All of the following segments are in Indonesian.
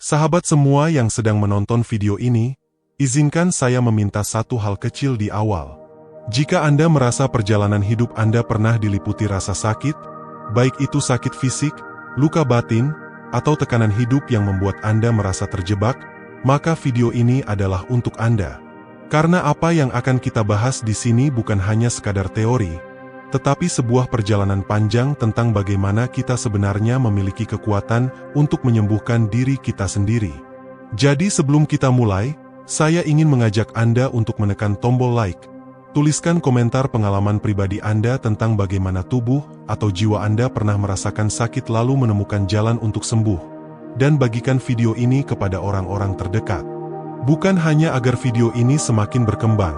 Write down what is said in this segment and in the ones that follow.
Sahabat semua yang sedang menonton video ini, izinkan saya meminta satu hal kecil di awal. Jika Anda merasa perjalanan hidup Anda pernah diliputi rasa sakit, baik itu sakit fisik, luka batin, atau tekanan hidup yang membuat Anda merasa terjebak, maka video ini adalah untuk Anda. Karena apa yang akan kita bahas di sini bukan hanya sekadar teori, tetapi sebuah perjalanan panjang tentang bagaimana kita sebenarnya memiliki kekuatan untuk menyembuhkan diri kita sendiri. Jadi sebelum kita mulai, saya ingin mengajak Anda untuk menekan tombol like. Tuliskan komentar pengalaman pribadi Anda tentang bagaimana tubuh atau jiwa Anda pernah merasakan sakit lalu menemukan jalan untuk sembuh. Dan bagikan video ini kepada orang-orang terdekat. Bukan hanya agar video ini semakin berkembang,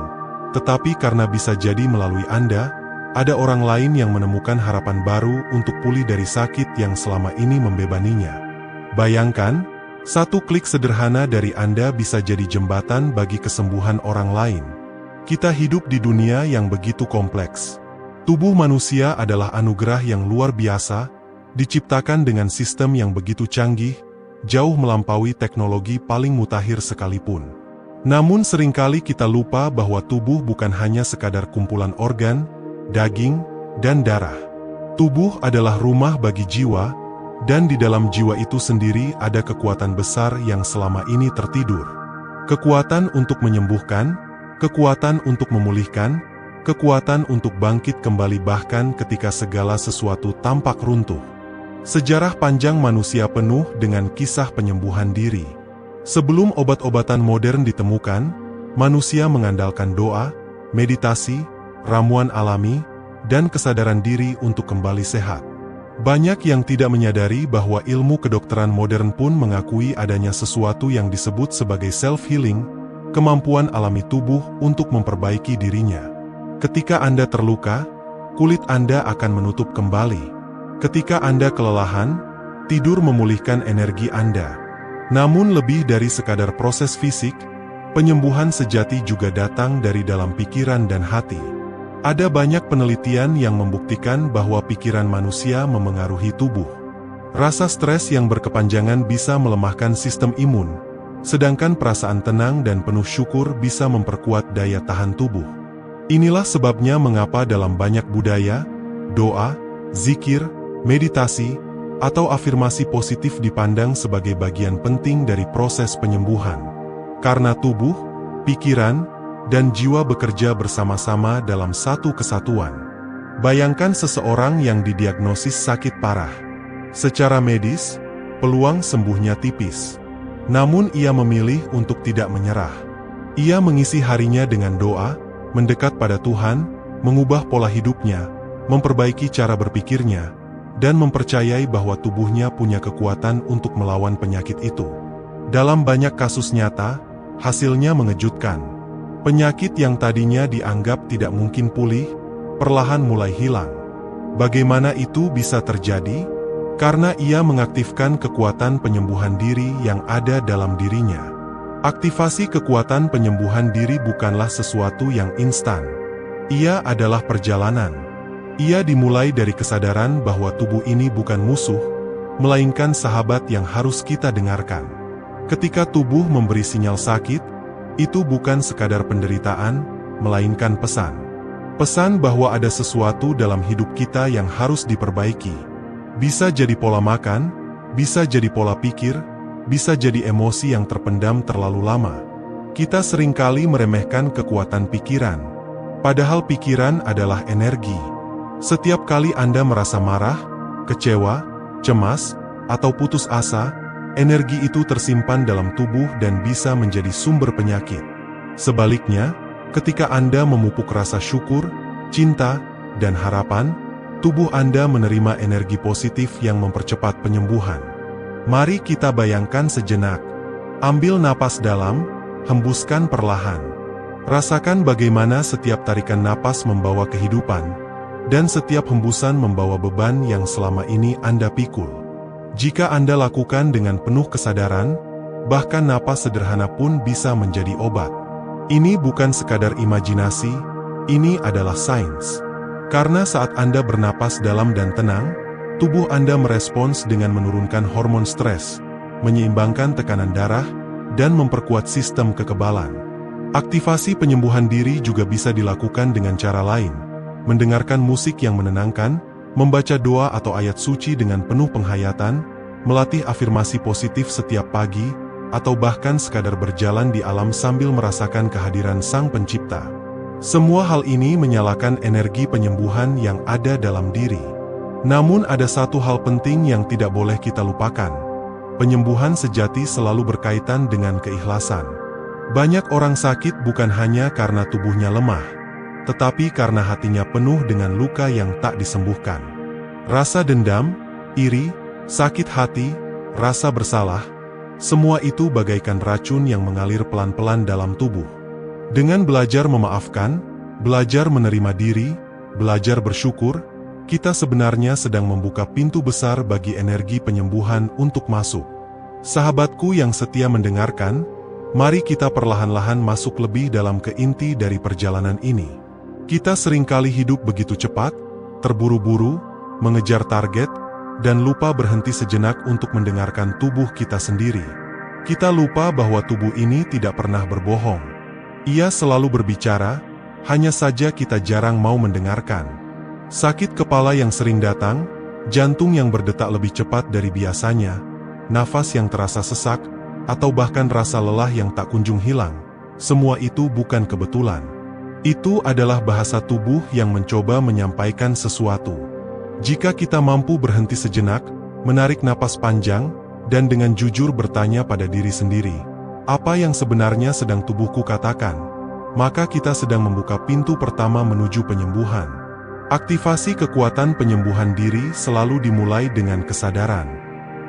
tetapi karena bisa jadi melalui Anda, ada orang lain yang menemukan harapan baru untuk pulih dari sakit yang selama ini membebaninya. Bayangkan, satu klik sederhana dari Anda bisa jadi jembatan bagi kesembuhan orang lain. Kita hidup di dunia yang begitu kompleks. Tubuh manusia adalah anugerah yang luar biasa, diciptakan dengan sistem yang begitu canggih, jauh melampaui teknologi paling mutakhir sekalipun. Namun seringkali kita lupa bahwa tubuh bukan hanya sekadar kumpulan organ, daging, dan darah. Tubuh adalah rumah bagi jiwa, dan di dalam jiwa itu sendiri ada kekuatan besar yang selama ini tertidur. Kekuatan untuk menyembuhkan, kekuatan untuk memulihkan, kekuatan untuk bangkit kembali bahkan ketika segala sesuatu tampak runtuh. Sejarah panjang manusia penuh dengan kisah penyembuhan diri. Sebelum obat-obatan modern ditemukan, manusia mengandalkan doa, meditasi, ramuan alami, dan kesadaran diri untuk kembali sehat. Banyak yang tidak menyadari bahwa ilmu kedokteran modern pun mengakui adanya sesuatu yang disebut sebagai self-healing, kemampuan alami tubuh untuk memperbaiki dirinya. Ketika Anda terluka, kulit Anda akan menutup kembali. Ketika Anda kelelahan, tidur memulihkan energi Anda. Namun lebih dari sekadar proses fisik, penyembuhan sejati juga datang dari dalam pikiran dan hati. Ada banyak penelitian yang membuktikan bahwa pikiran manusia memengaruhi tubuh. Rasa stres yang berkepanjangan bisa melemahkan sistem imun, sedangkan perasaan tenang dan penuh syukur bisa memperkuat daya tahan tubuh. Inilah sebabnya mengapa dalam banyak budaya, doa, zikir, meditasi, atau afirmasi positif dipandang sebagai bagian penting dari proses penyembuhan. Karena tubuh, pikiran, dan jiwa bekerja bersama-sama dalam satu kesatuan. Bayangkan seseorang yang didiagnosis sakit parah. Secara medis, peluang sembuhnya tipis. Namun ia memilih untuk tidak menyerah. Ia mengisi harinya dengan doa, mendekat pada Tuhan, mengubah pola hidupnya, memperbaiki cara berpikirnya, dan mempercayai bahwa tubuhnya punya kekuatan untuk melawan penyakit itu. Dalam banyak kasus nyata, hasilnya mengejutkan. Penyakit yang tadinya dianggap tidak mungkin pulih, perlahan mulai hilang. Bagaimana itu bisa terjadi? Karena ia mengaktifkan kekuatan penyembuhan diri yang ada dalam dirinya. Aktivasi kekuatan penyembuhan diri bukanlah sesuatu yang instan. Ia adalah perjalanan. Ia dimulai dari kesadaran bahwa tubuh ini bukan musuh, melainkan sahabat yang harus kita dengarkan. Ketika tubuh memberi sinyal sakit, itu bukan sekadar penderitaan, melainkan pesan. Pesan bahwa ada sesuatu dalam hidup kita yang harus diperbaiki. Bisa jadi pola makan, bisa jadi pola pikir, bisa jadi emosi yang terpendam terlalu lama. Kita seringkali meremehkan kekuatan pikiran. Padahal pikiran adalah energi. Setiap kali Anda merasa marah, kecewa, cemas, atau putus asa, energi itu tersimpan dalam tubuh dan bisa menjadi sumber penyakit. Sebaliknya, ketika Anda memupuk rasa syukur, cinta, dan harapan, tubuh Anda menerima energi positif yang mempercepat penyembuhan. Mari kita bayangkan sejenak. Ambil napas dalam, hembuskan perlahan. Rasakan bagaimana setiap tarikan napas membawa kehidupan, dan setiap hembusan membawa beban yang selama ini Anda pikul. Jika Anda lakukan dengan penuh kesadaran, bahkan napas sederhana pun bisa menjadi obat. Ini bukan sekadar imajinasi, ini adalah sains. Karena saat Anda bernapas dalam dan tenang, tubuh Anda merespons dengan menurunkan hormon stres, menyeimbangkan tekanan darah, dan memperkuat sistem kekebalan. Aktivasi penyembuhan diri juga bisa dilakukan dengan cara lain, mendengarkan musik yang menenangkan, membaca doa atau ayat suci dengan penuh penghayatan, melatih afirmasi positif setiap pagi, atau bahkan sekadar berjalan di alam sambil merasakan kehadiran Sang Pencipta. Semua hal ini menyalakan energi penyembuhan yang ada dalam diri. Namun ada satu hal penting yang tidak boleh kita lupakan. Penyembuhan sejati selalu berkaitan dengan keikhlasan. Banyak orang sakit bukan hanya karena tubuhnya lemah, tetapi karena hatinya penuh dengan luka yang tak disembuhkan. Rasa dendam, iri, sakit hati, rasa bersalah, semua itu bagaikan racun yang mengalir pelan-pelan dalam tubuh. Dengan belajar memaafkan, belajar menerima diri, belajar bersyukur, kita sebenarnya sedang membuka pintu besar bagi energi penyembuhan untuk masuk. Sahabatku yang setia mendengarkan, mari kita perlahan-lahan masuk lebih dalam ke inti dari perjalanan ini. Kita seringkali hidup begitu cepat, terburu-buru, mengejar target, dan lupa berhenti sejenak untuk mendengarkan tubuh kita sendiri. Kita lupa bahwa tubuh ini tidak pernah berbohong. Ia selalu berbicara, hanya saja kita jarang mau mendengarkan. Sakit kepala yang sering datang, jantung yang berdetak lebih cepat dari biasanya, nafas yang terasa sesak, atau bahkan rasa lelah yang tak kunjung hilang. Semua itu bukan kebetulan. Itu adalah bahasa tubuh yang mencoba menyampaikan sesuatu. Jika kita mampu berhenti sejenak, menarik napas panjang, dan dengan jujur bertanya pada diri sendiri, apa yang sebenarnya sedang tubuhku katakan, maka kita sedang membuka pintu pertama menuju penyembuhan. Aktivasi kekuatan penyembuhan diri selalu dimulai dengan kesadaran.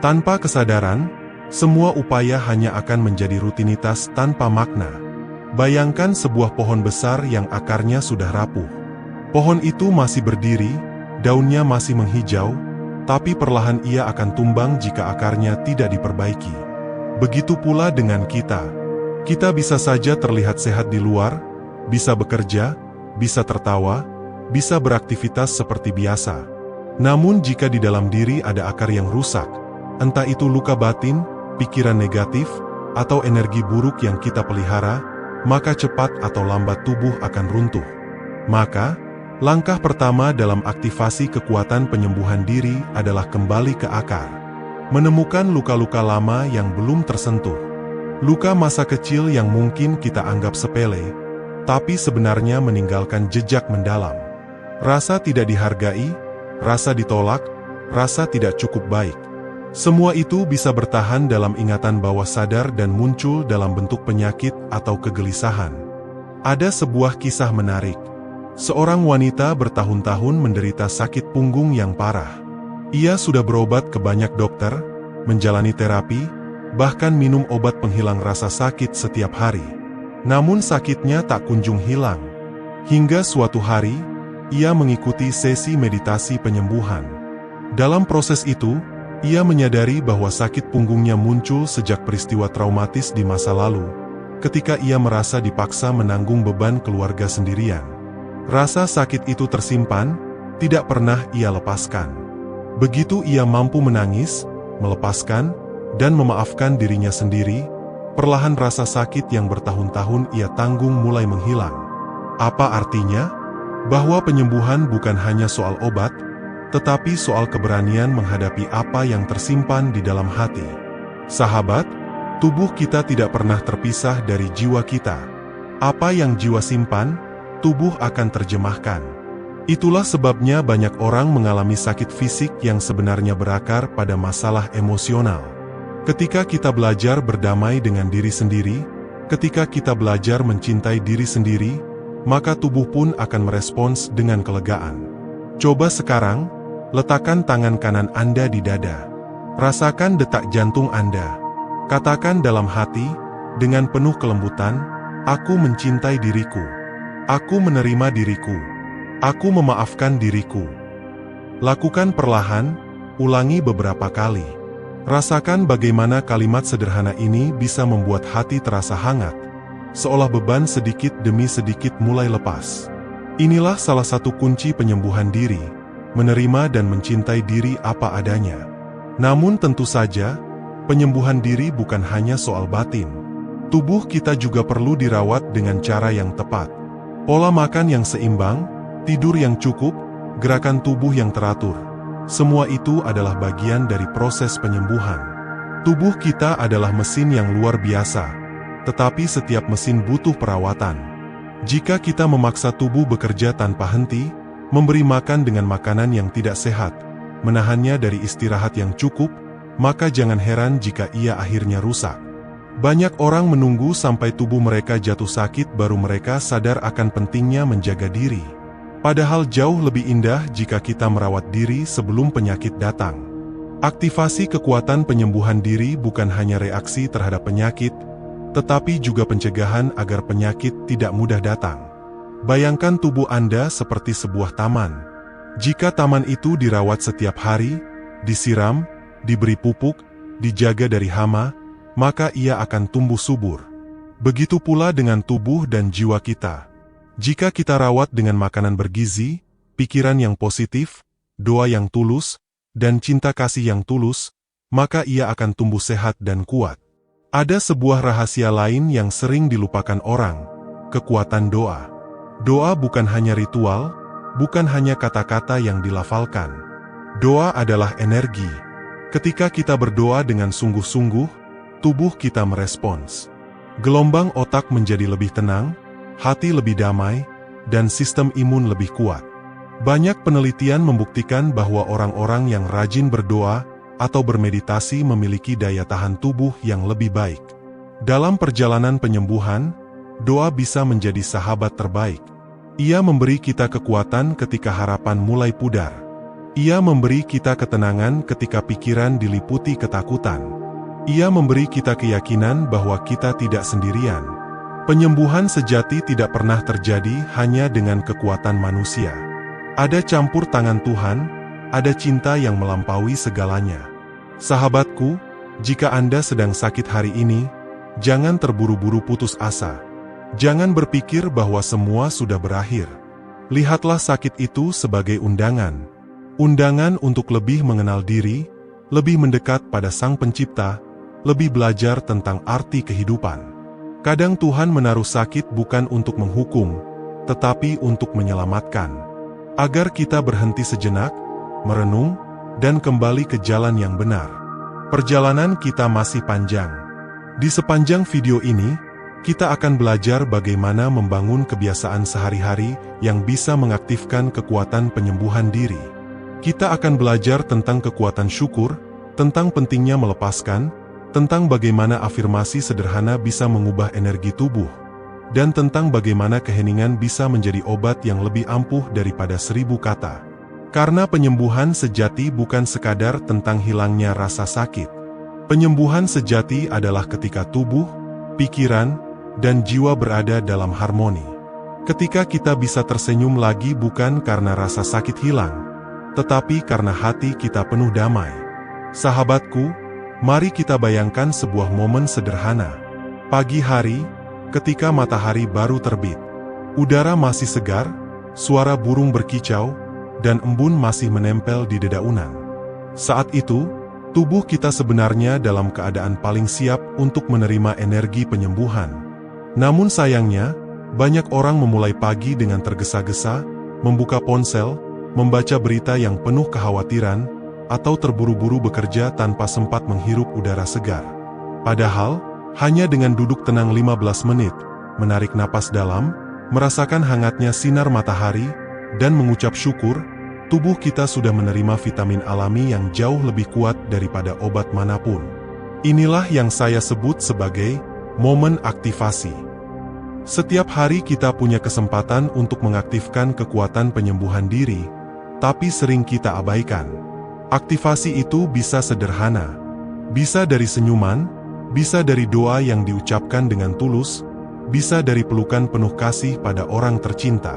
Tanpa kesadaran, semua upaya hanya akan menjadi rutinitas tanpa makna. Bayangkan sebuah pohon besar yang akarnya sudah rapuh. Pohon itu masih berdiri, daunnya masih menghijau, tapi perlahan ia akan tumbang jika akarnya tidak diperbaiki. Begitu pula dengan kita. Kita bisa saja terlihat sehat di luar, bisa bekerja, bisa tertawa, bisa beraktivitas seperti biasa. Namun jika di dalam diri ada akar yang rusak, entah itu luka batin, pikiran negatif, atau energi buruk yang kita pelihara, maka cepat atau lambat tubuh akan runtuh. Maka, langkah pertama dalam aktivasi kekuatan penyembuhan diri adalah kembali ke akar. Menemukan luka-luka lama yang belum tersentuh. Luka masa kecil yang mungkin kita anggap sepele, tapi sebenarnya meninggalkan jejak mendalam. Rasa tidak dihargai, rasa ditolak, rasa tidak cukup baik. Semua itu bisa bertahan dalam ingatan bawah sadar dan muncul dalam bentuk penyakit atau kegelisahan. Ada sebuah kisah menarik. Seorang wanita bertahun-tahun menderita sakit punggung yang parah. Ia sudah berobat ke banyak dokter, menjalani terapi, bahkan minum obat penghilang rasa sakit setiap hari. Namun sakitnya tak kunjung hilang. Hingga suatu hari, ia mengikuti sesi meditasi penyembuhan. Dalam proses itu, ia menyadari bahwa sakit punggungnya muncul sejak peristiwa traumatis di masa lalu, ketika ia merasa dipaksa menanggung beban keluarga sendirian. Rasa sakit itu tersimpan, tidak pernah ia lepaskan. Begitu ia mampu menangis, melepaskan, dan memaafkan dirinya sendiri, perlahan rasa sakit yang bertahun-tahun ia tanggung mulai menghilang. Apa artinya? Bahwa penyembuhan bukan hanya soal obat, tetapi soal keberanian menghadapi apa yang tersimpan di dalam hati. Sahabat, tubuh kita tidak pernah terpisah dari jiwa kita. Apa yang jiwa simpan, tubuh akan terjemahkan. Itulah sebabnya banyak orang mengalami sakit fisik yang sebenarnya berakar pada masalah emosional. Ketika kita belajar berdamai dengan diri sendiri, ketika kita belajar mencintai diri sendiri, maka tubuh pun akan merespons dengan kelegaan. Coba sekarang, letakkan tangan kanan Anda di dada. Rasakan detak jantung Anda. Katakan dalam hati, dengan penuh kelembutan, aku mencintai diriku. Aku menerima diriku. Aku memaafkan diriku. Lakukan perlahan, ulangi beberapa kali. Rasakan bagaimana kalimat sederhana ini bisa membuat hati terasa hangat, seolah beban sedikit demi sedikit mulai lepas. Inilah salah satu kunci penyembuhan diri, menerima dan mencintai diri apa adanya. Namun tentu saja, penyembuhan diri bukan hanya soal batin. Tubuh kita juga perlu dirawat dengan cara yang tepat. Pola makan yang seimbang, tidur yang cukup, gerakan tubuh yang teratur. Semua itu adalah bagian dari proses penyembuhan. Tubuh kita adalah mesin yang luar biasa, tetapi setiap mesin butuh perawatan. Jika kita memaksa tubuh bekerja tanpa henti, memberi makan dengan makanan yang tidak sehat, menahannya dari istirahat yang cukup, maka jangan heran jika ia akhirnya rusak. Banyak orang menunggu sampai tubuh mereka jatuh sakit baru mereka sadar akan pentingnya menjaga diri. Padahal jauh lebih indah jika kita merawat diri sebelum penyakit datang. Aktivasi kekuatan penyembuhan diri bukan hanya reaksi terhadap penyakit, tetapi juga pencegahan agar penyakit tidak mudah datang. Bayangkan tubuh Anda seperti sebuah taman. Jika taman itu dirawat setiap hari, disiram, diberi pupuk, dijaga dari hama, maka ia akan tumbuh subur. Begitu pula dengan tubuh dan jiwa kita. Jika kita rawat dengan makanan bergizi, pikiran yang positif, doa yang tulus, dan cinta kasih yang tulus, maka ia akan tumbuh sehat dan kuat. Ada sebuah rahasia lain yang sering dilupakan orang, kekuatan doa. Doa bukan hanya ritual, bukan hanya kata-kata yang dilafalkan. Doa adalah energi. Ketika kita berdoa dengan sungguh-sungguh, tubuh kita merespons. Gelombang otak menjadi lebih tenang, hati lebih damai, dan sistem imun lebih kuat. Banyak penelitian membuktikan bahwa orang-orang yang rajin berdoa atau bermeditasi memiliki daya tahan tubuh yang lebih baik. Dalam perjalanan penyembuhan, doa bisa menjadi sahabat terbaik. Ia memberi kita kekuatan ketika harapan mulai pudar. Ia memberi kita ketenangan ketika pikiran diliputi ketakutan. Ia memberi kita keyakinan bahwa kita tidak sendirian. Penyembuhan sejati tidak pernah terjadi hanya dengan kekuatan manusia. Ada campur tangan Tuhan, ada cinta yang melampaui segalanya. Sahabatku, jika Anda sedang sakit hari ini, jangan terburu-buru putus asa. Jangan berpikir bahwa semua sudah berakhir. Lihatlah sakit itu sebagai undangan. Undangan untuk lebih mengenal diri, lebih mendekat pada Sang Pencipta, lebih belajar tentang arti kehidupan. Kadang Tuhan menaruh sakit bukan untuk menghukum, tetapi untuk menyelamatkan. Agar kita berhenti sejenak, merenung, dan kembali ke jalan yang benar. Perjalanan kita masih panjang. Di sepanjang video ini, kita akan belajar bagaimana membangun kebiasaan sehari-hari yang bisa mengaktifkan kekuatan penyembuhan diri. Kita akan belajar tentang kekuatan syukur, tentang pentingnya melepaskan, tentang bagaimana afirmasi sederhana bisa mengubah energi tubuh, dan tentang bagaimana keheningan bisa menjadi obat yang lebih ampuh daripada 1000 kata. Karena penyembuhan sejati bukan sekadar tentang hilangnya rasa sakit. Penyembuhan sejati adalah ketika tubuh, pikiran, dan jiwa berada dalam harmoni. Ketika kita bisa tersenyum lagi bukan karena rasa sakit hilang, tetapi karena hati kita penuh damai. Sahabatku, mari kita bayangkan sebuah momen sederhana. Pagi hari, ketika matahari baru terbit. Udara masih segar, suara burung berkicau, dan embun masih menempel di dedaunan. Saat itu, tubuh kita sebenarnya dalam keadaan paling siap untuk menerima energi penyembuhan. Namun sayangnya, banyak orang memulai pagi dengan tergesa-gesa, membuka ponsel, membaca berita yang penuh kekhawatiran, atau terburu-buru bekerja tanpa sempat menghirup udara segar. Padahal, hanya dengan duduk tenang 15 menit, menarik napas dalam, merasakan hangatnya sinar matahari, dan mengucap syukur, tubuh kita sudah menerima vitamin alami yang jauh lebih kuat daripada obat manapun. Inilah yang saya sebut sebagai momen aktivasi. Setiap hari kita punya kesempatan untuk mengaktifkan kekuatan penyembuhan diri, tapi sering kita abaikan. Aktivasi itu bisa sederhana, bisa dari senyuman, bisa dari doa yang diucapkan dengan tulus, bisa dari pelukan penuh kasih pada orang tercinta.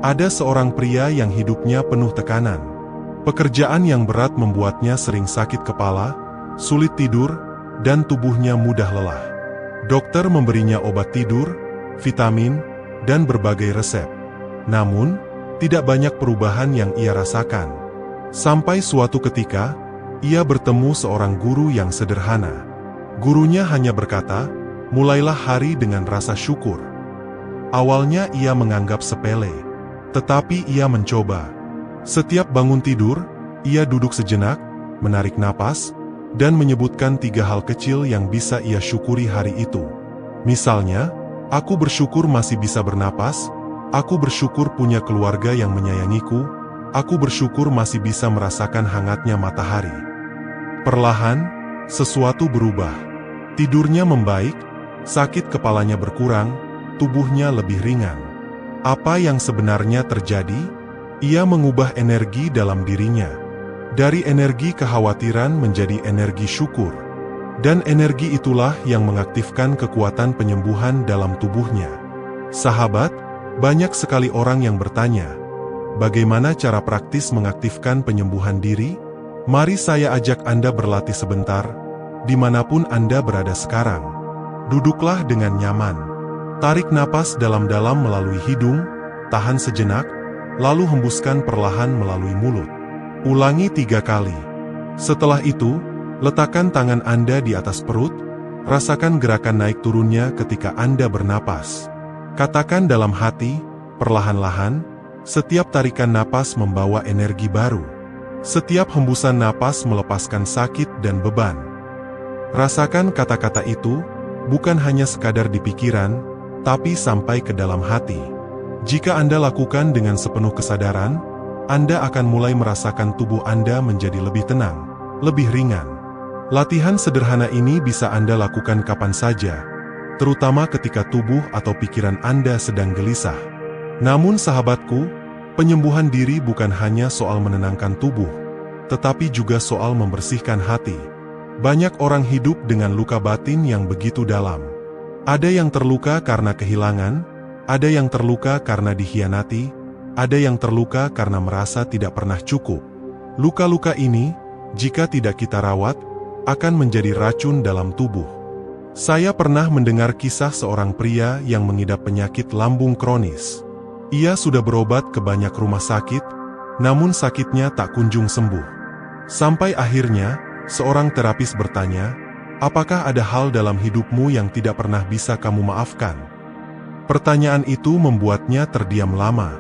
Ada seorang pria yang hidupnya penuh tekanan. Pekerjaan yang berat membuatnya sering sakit kepala, sulit tidur, dan tubuhnya mudah lelah. Dokter memberinya obat tidur, vitamin, dan berbagai resep. Namun, tidak banyak perubahan yang ia rasakan. Sampai suatu ketika, ia bertemu seorang guru yang sederhana. Gurunya hanya berkata, mulailah hari dengan rasa syukur. Awalnya ia menganggap sepele, tetapi ia mencoba. Setiap bangun tidur, ia duduk sejenak, menarik napas, dan menyebutkan 3 hal kecil yang bisa ia syukuri hari itu. Misalnya, aku bersyukur masih bisa bernapas, aku bersyukur punya keluarga yang menyayangiku, aku bersyukur masih bisa merasakan hangatnya matahari. Perlahan, sesuatu berubah. Tidurnya membaik, sakit kepalanya berkurang, tubuhnya lebih ringan. Apa yang sebenarnya terjadi? Ia mengubah energi dalam dirinya. Dari energi kekhawatiran menjadi energi syukur. Dan energi itulah yang mengaktifkan kekuatan penyembuhan dalam tubuhnya. Sahabat, banyak sekali orang yang bertanya, bagaimana cara praktis mengaktifkan penyembuhan diri? Mari saya ajak Anda berlatih sebentar, dimanapun Anda berada sekarang. Duduklah dengan nyaman. Tarik napas dalam-dalam melalui hidung, tahan sejenak, lalu hembuskan perlahan melalui mulut. Ulangi 3 kali. Setelah itu, letakkan tangan Anda di atas perut, rasakan gerakan naik turunnya ketika Anda bernapas. Katakan dalam hati, perlahan-lahan, setiap tarikan napas membawa energi baru. Setiap hembusan napas melepaskan sakit dan beban. Rasakan kata-kata itu, bukan hanya sekadar di pikiran, tapi sampai ke dalam hati. Jika Anda lakukan dengan sepenuh kesadaran, Anda akan mulai merasakan tubuh Anda menjadi lebih tenang, lebih ringan. Latihan sederhana ini bisa Anda lakukan kapan saja, terutama ketika tubuh atau pikiran Anda sedang gelisah. Namun sahabatku, penyembuhan diri bukan hanya soal menenangkan tubuh, tetapi juga soal membersihkan hati. Banyak orang hidup dengan luka batin yang begitu dalam. Ada yang terluka karena kehilangan, ada yang terluka karena dikhianati, ada yang terluka karena merasa tidak pernah cukup. Luka-luka ini, jika tidak kita rawat, akan menjadi racun dalam tubuh. Saya pernah mendengar kisah seorang pria yang mengidap penyakit lambung kronis. Ia sudah berobat ke banyak rumah sakit, namun sakitnya tak kunjung sembuh. Sampai akhirnya, seorang terapis bertanya, apakah ada hal dalam hidupmu yang tidak pernah bisa kamu maafkan? Pertanyaan itu membuatnya terdiam lama.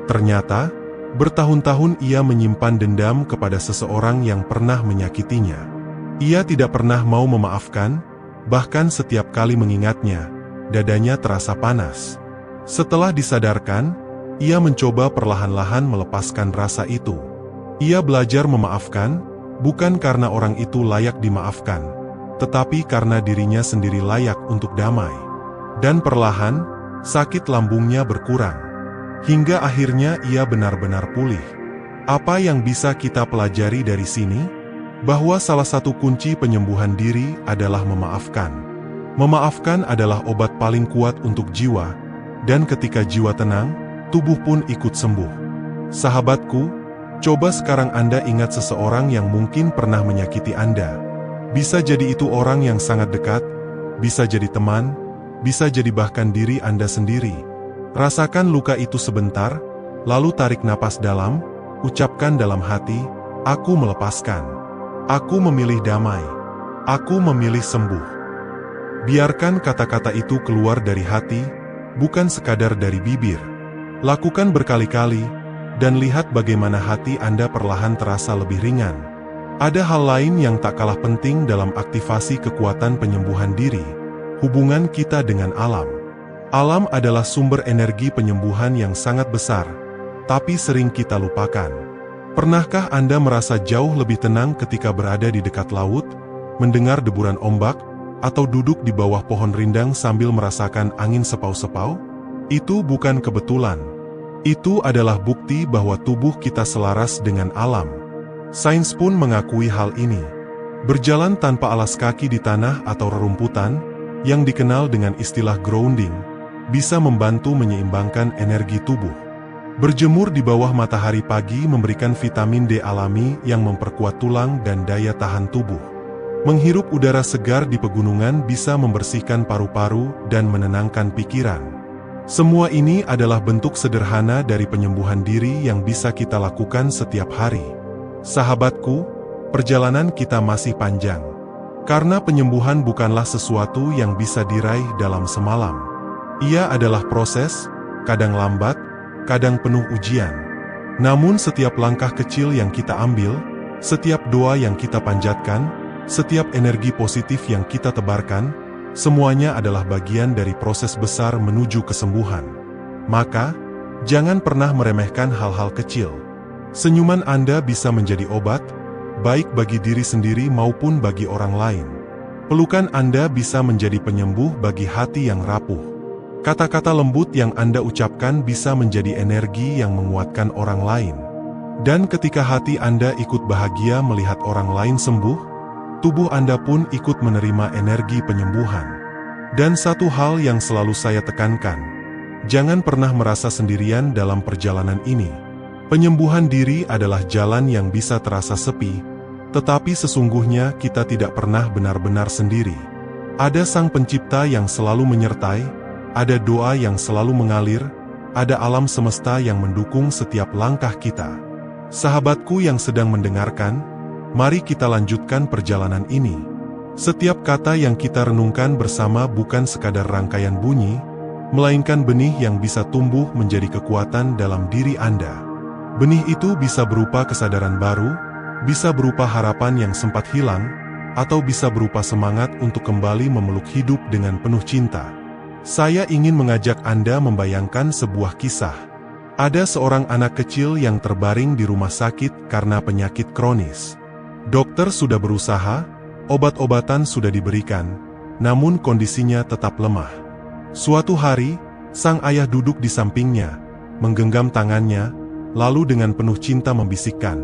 Ternyata, bertahun-tahun ia menyimpan dendam kepada seseorang yang pernah menyakitinya. Ia tidak pernah mau memaafkan, bahkan setiap kali mengingatnya, dadanya terasa panas. Setelah disadarkan, ia mencoba perlahan-lahan melepaskan rasa itu. Ia belajar memaafkan, bukan karena orang itu layak dimaafkan, tetapi karena dirinya sendiri layak untuk damai. Dan perlahan, sakit lambungnya berkurang. Hingga akhirnya ia benar-benar pulih. Apa yang bisa kita pelajari dari sini? Bahwa salah satu kunci penyembuhan diri adalah memaafkan. Memaafkan adalah obat paling kuat untuk jiwa, dan ketika jiwa tenang, tubuh pun ikut sembuh. Sahabatku, coba sekarang Anda ingat seseorang yang mungkin pernah menyakiti Anda. Bisa jadi itu orang yang sangat dekat, bisa jadi teman, bisa jadi bahkan diri Anda sendiri. Rasakan luka itu sebentar, lalu tarik napas dalam, ucapkan dalam hati, aku melepaskan. Aku memilih damai. Aku memilih sembuh. Biarkan kata-kata itu keluar dari hati, bukan sekadar dari bibir. Lakukan berkali-kali, dan lihat bagaimana hati Anda perlahan terasa lebih ringan. Ada hal lain yang tak kalah penting dalam aktivasi kekuatan penyembuhan diri, hubungan kita dengan alam. Alam adalah sumber energi penyembuhan yang sangat besar, tapi sering kita lupakan. Pernahkah Anda merasa jauh lebih tenang ketika berada di dekat laut, mendengar deburan ombak, atau duduk di bawah pohon rindang sambil merasakan angin sepau-sepau? Itu bukan kebetulan. Itu adalah bukti bahwa tubuh kita selaras dengan alam. Sains pun mengakui hal ini. Berjalan tanpa alas kaki di tanah atau rerumputan, yang dikenal dengan istilah grounding, bisa membantu menyeimbangkan energi tubuh. Berjemur di bawah matahari pagi memberikan vitamin D alami yang memperkuat tulang dan daya tahan tubuh. Menghirup udara segar di pegunungan bisa membersihkan paru-paru dan menenangkan pikiran. Semua ini adalah bentuk sederhana dari penyembuhan diri yang bisa kita lakukan setiap hari. Sahabatku, perjalanan kita masih panjang. Karena penyembuhan bukanlah sesuatu yang bisa diraih dalam semalam. Ia adalah proses, kadang lambat, kadang penuh ujian. Namun setiap langkah kecil yang kita ambil, setiap doa yang kita panjatkan, setiap energi positif yang kita tebarkan, semuanya adalah bagian dari proses besar menuju kesembuhan. Maka, jangan pernah meremehkan hal-hal kecil. Senyuman Anda bisa menjadi obat, baik bagi diri sendiri maupun bagi orang lain. Pelukan Anda bisa menjadi penyembuh bagi hati yang rapuh. Kata-kata lembut yang Anda ucapkan bisa menjadi energi yang menguatkan orang lain. Dan ketika hati Anda ikut bahagia melihat orang lain sembuh, tubuh Anda pun ikut menerima energi penyembuhan. Dan satu hal yang selalu saya tekankan, jangan pernah merasa sendirian dalam perjalanan ini. Penyembuhan diri adalah jalan yang bisa terasa sepi, tetapi sesungguhnya kita tidak pernah benar-benar sendiri. Ada Sang Pencipta yang selalu menyertai, ada doa yang selalu mengalir, ada alam semesta yang mendukung setiap langkah kita. Sahabatku yang sedang mendengarkan, mari kita lanjutkan perjalanan ini. Setiap kata yang kita renungkan bersama bukan sekadar rangkaian bunyi, melainkan benih yang bisa tumbuh menjadi kekuatan dalam diri Anda. Benih itu bisa berupa kesadaran baru, bisa berupa harapan yang sempat hilang, atau bisa berupa semangat untuk kembali memeluk hidup dengan penuh cinta. Saya ingin mengajak Anda membayangkan sebuah kisah. Ada seorang anak kecil yang terbaring di rumah sakit karena penyakit kronis. Dokter sudah berusaha, obat-obatan sudah diberikan, namun kondisinya tetap lemah. Suatu hari, sang ayah duduk di sampingnya, menggenggam tangannya, lalu dengan penuh cinta membisikkan,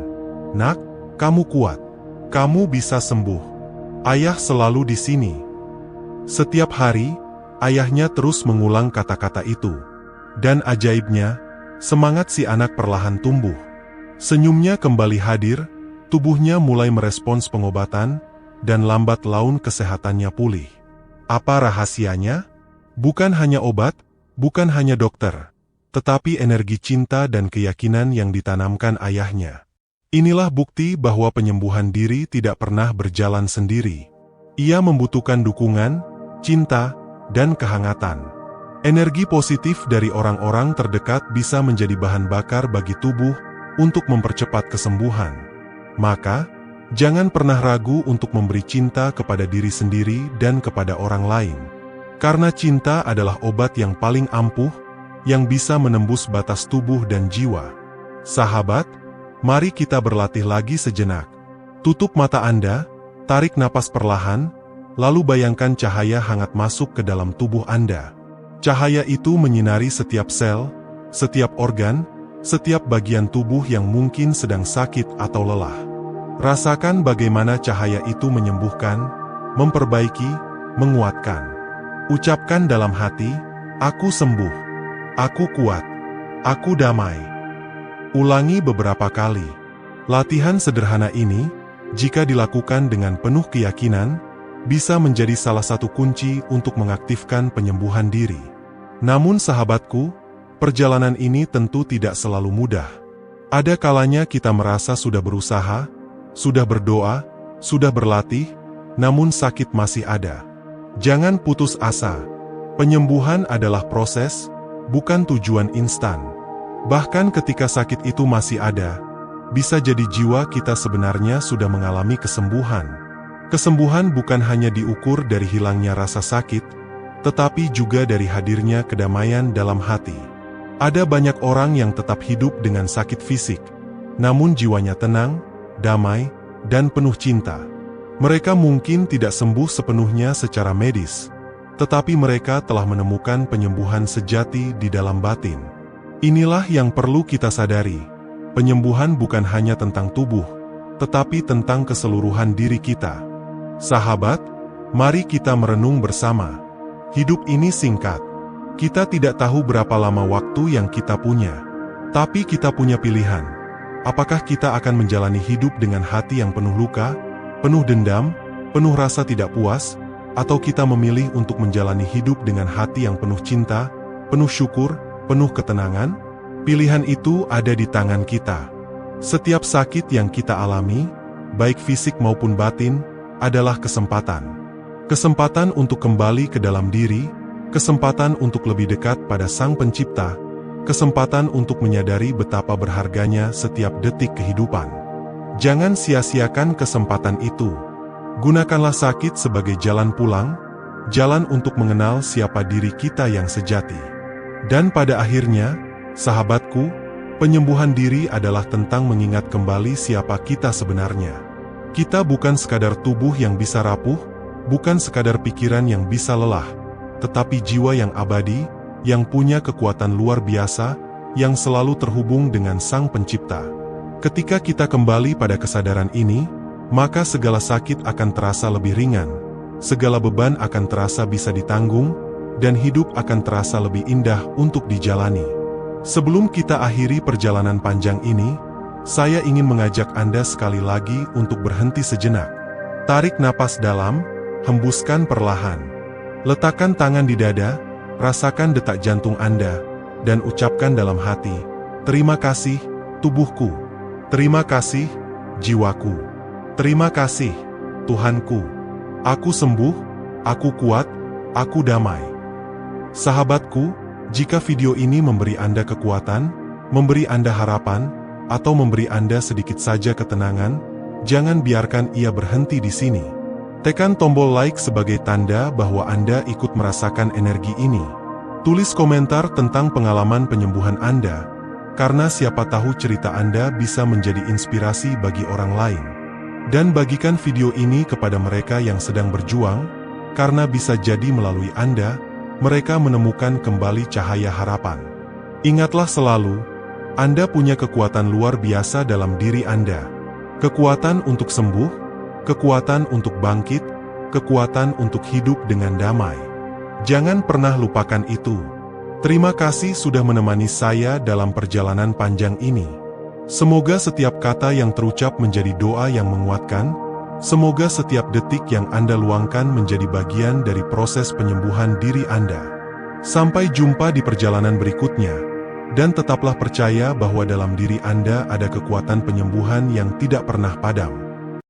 "Nak, kamu kuat. Kamu bisa sembuh. Ayah selalu di sini." Setiap hari, ayahnya terus mengulang kata-kata itu. Dan ajaibnya, semangat si anak perlahan tumbuh. Senyumnya kembali hadir, tubuhnya mulai merespons pengobatan, dan lambat laun kesehatannya pulih. Apa rahasianya? Bukan hanya obat, bukan hanya dokter, tetapi energi cinta dan keyakinan yang ditanamkan ayahnya. Inilah bukti bahwa penyembuhan diri tidak pernah berjalan sendiri. Ia membutuhkan dukungan, cinta, dan kehangatan. Energi positif dari orang-orang terdekat bisa menjadi bahan bakar bagi tubuh untuk mempercepat kesembuhan. Maka, jangan pernah ragu untuk memberi cinta kepada diri sendiri dan kepada orang lain. Karena cinta adalah obat yang paling ampuh, yang bisa menembus batas tubuh dan jiwa. Sahabat, mari kita berlatih lagi sejenak. Tutup mata Anda, tarik napas perlahan, lalu bayangkan cahaya hangat masuk ke dalam tubuh Anda. Cahaya itu menyinari setiap sel, setiap organ, setiap bagian tubuh yang mungkin sedang sakit atau lelah. Rasakan bagaimana cahaya itu menyembuhkan, memperbaiki, menguatkan. Ucapkan dalam hati, "Aku sembuh. Aku kuat. Aku damai." Ulangi beberapa kali. Latihan sederhana ini, jika dilakukan dengan penuh keyakinan, bisa menjadi salah satu kunci untuk mengaktifkan penyembuhan diri. Namun sahabatku, perjalanan ini tentu tidak selalu mudah. Ada kalanya kita merasa sudah berusaha, sudah berdoa, sudah berlatih, namun sakit masih ada. Jangan putus asa. Penyembuhan adalah proses, bukan tujuan instan. Bahkan ketika sakit itu masih ada, bisa jadi jiwa kita sebenarnya sudah mengalami kesembuhan. Kesembuhan bukan hanya diukur dari hilangnya rasa sakit, tetapi juga dari hadirnya kedamaian dalam hati. Ada banyak orang yang tetap hidup dengan sakit fisik, namun jiwanya tenang, damai, dan penuh cinta. Mereka mungkin tidak sembuh sepenuhnya secara medis, tetapi mereka telah menemukan penyembuhan sejati di dalam batin. Inilah yang perlu kita sadari. Penyembuhan bukan hanya tentang tubuh, tetapi tentang keseluruhan diri kita. Sahabat, mari kita merenung bersama. Hidup ini singkat. Kita tidak tahu berapa lama waktu yang kita punya. Tapi kita punya pilihan. Apakah kita akan menjalani hidup dengan hati yang penuh luka, penuh dendam, penuh rasa tidak puas, atau kita memilih untuk menjalani hidup dengan hati yang penuh cinta, penuh syukur, penuh ketenangan? Pilihan itu ada di tangan kita. Setiap sakit yang kita alami, baik fisik maupun batin, adalah kesempatan. Kesempatan untuk kembali ke dalam diri, kesempatan untuk lebih dekat pada Sang Pencipta, kesempatan untuk menyadari betapa berharganya setiap detik kehidupan. Jangan sia-siakan kesempatan itu. Gunakanlah sakit sebagai jalan pulang, jalan untuk mengenal siapa diri kita yang sejati. Dan pada akhirnya, sahabatku, penyembuhan diri adalah tentang mengingat kembali siapa kita sebenarnya. Kita bukan sekadar tubuh yang bisa rapuh, bukan sekadar pikiran yang bisa lelah, tetapi jiwa yang abadi, yang punya kekuatan luar biasa, yang selalu terhubung dengan Sang Pencipta. Ketika kita kembali pada kesadaran ini, maka segala sakit akan terasa lebih ringan, segala beban akan terasa bisa ditanggung, dan hidup akan terasa lebih indah untuk dijalani. Sebelum kita akhiri perjalanan panjang ini, saya ingin mengajak Anda sekali lagi untuk berhenti sejenak. Tarik napas dalam, hembuskan perlahan. Letakkan tangan di dada, rasakan detak jantung Anda, dan ucapkan dalam hati, "Terima kasih, tubuhku. Terima kasih, jiwaku. Terima kasih, Tuhanku. Aku sembuh, aku kuat, aku damai." Sahabatku, jika video ini memberi Anda kekuatan, memberi Anda harapan, atau memberi Anda sedikit saja ketenangan, jangan biarkan ia berhenti di sini. Tekan tombol like sebagai tanda bahwa Anda ikut merasakan energi ini. Tulis komentar tentang pengalaman penyembuhan Anda, karena siapa tahu cerita Anda bisa menjadi inspirasi bagi orang lain. Dan bagikan video ini kepada mereka yang sedang berjuang, karena bisa jadi melalui Anda, mereka menemukan kembali cahaya harapan. Ingatlah selalu, Anda punya kekuatan luar biasa dalam diri Anda. Kekuatan untuk sembuh, kekuatan untuk bangkit, kekuatan untuk hidup dengan damai. Jangan pernah lupakan itu. Terima kasih sudah menemani saya dalam perjalanan panjang ini. Semoga setiap kata yang terucap menjadi doa yang menguatkan, semoga setiap detik yang Anda luangkan menjadi bagian dari proses penyembuhan diri Anda. Sampai jumpa di perjalanan berikutnya, dan tetaplah percaya bahwa dalam diri Anda ada kekuatan penyembuhan yang tidak pernah padam.